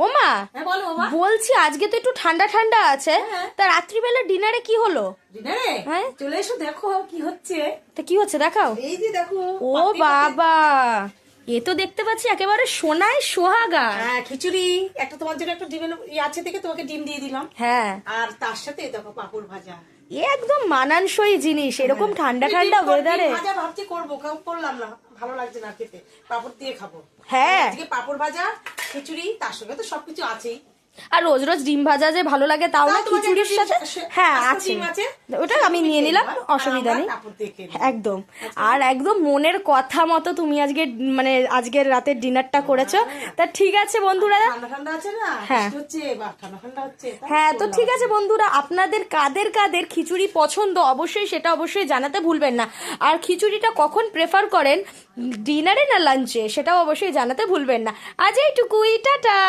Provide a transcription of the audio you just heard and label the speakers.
Speaker 1: ওমা,
Speaker 2: হ্যাঁ বলো বাবা।
Speaker 1: বলছি আজকে তো একটু ঠান্ডা ঠান্ডা আছে, তা রাত্রিবেলা ডিনারে কি হলো?
Speaker 2: ডিনারে
Speaker 1: হ্যাঁ,
Speaker 2: চলে এসো, দেখো কি হচ্ছে।
Speaker 1: তা কি হচ্ছে দেখাও।
Speaker 2: এই যে দেখো
Speaker 1: ও বাবা, এ তো দেখতে পাচ্ছি একেবারে সোনায় সোহাগা।
Speaker 2: হ্যাঁ খিচুড়ি, একটা তোমার জন্য একটা ডিমের আছে থেকে তোমাকে ডিম দিয়ে দিলাম।
Speaker 1: হ্যাঁ,
Speaker 2: আর তার সাথে দেখো পাপড় ভাজা।
Speaker 1: এ একদম মানানসই জিনিস এরকম ঠান্ডা ঠান্ডা ওয়েদারে।
Speaker 2: ডিম ভাজা ভাবছি করবো, করলাম না, ভালো লাগছে না খেতে, পাপড় দিয়ে খাবো।
Speaker 1: হ্যাঁ,
Speaker 2: আজকে পাপড় ভাজা খিচুড়ি, তার সঙ্গে তো সবকিছু আছেই।
Speaker 1: আর রোজ রোজ ডিম ভাজা যে ভালো লাগে তাও না,
Speaker 2: তাও তোমার
Speaker 1: খিচুড়ির
Speaker 2: একটা
Speaker 1: সাথে।
Speaker 2: ডিম
Speaker 1: হ্যাঁ
Speaker 2: আস্ত
Speaker 1: আছে,
Speaker 2: ডিম আছে,
Speaker 1: ওটা
Speaker 2: সেটা
Speaker 1: আমি
Speaker 2: তুমি
Speaker 1: নিয়ে
Speaker 2: খেয়ে
Speaker 1: নিলাম,
Speaker 2: নেবা,
Speaker 1: অসুবিধা
Speaker 2: আর
Speaker 1: নেই।
Speaker 2: আমরা পাঁপড় দিয়ে খেয়ে নেবো।
Speaker 1: একদম। আর একদম মনের কথা মতো তুমি আজকে মানে আজকের রাতের ডিনারটা করেছো। তা ঠিক আছে বন্ধুরা।
Speaker 2: ঠান্ডা ঠান্ডা আছে না,
Speaker 1: হ্যাঁ।
Speaker 2: বৃষ্টি হচ্ছে বা ঠান্ডা ঠান্ডা হচ্ছে, তাই
Speaker 1: হ্যাঁ, তো
Speaker 2: করলাম
Speaker 1: ঠিক আছে
Speaker 2: আজকে।
Speaker 1: বন্ধুরা, আপনাদের কাদের কাদের খিচুড়ি পছন্দ অবশ্যই সেটা অবশ্যই জানাতে ভুলবেন না। আর খিচুড়িটা কখন প্রেফার করেন, ডিনারে না লাঞ্চে, সেটাও অবশ্যই জানাতে ভুলবেন না। আজ এইটুকুই, টাটা।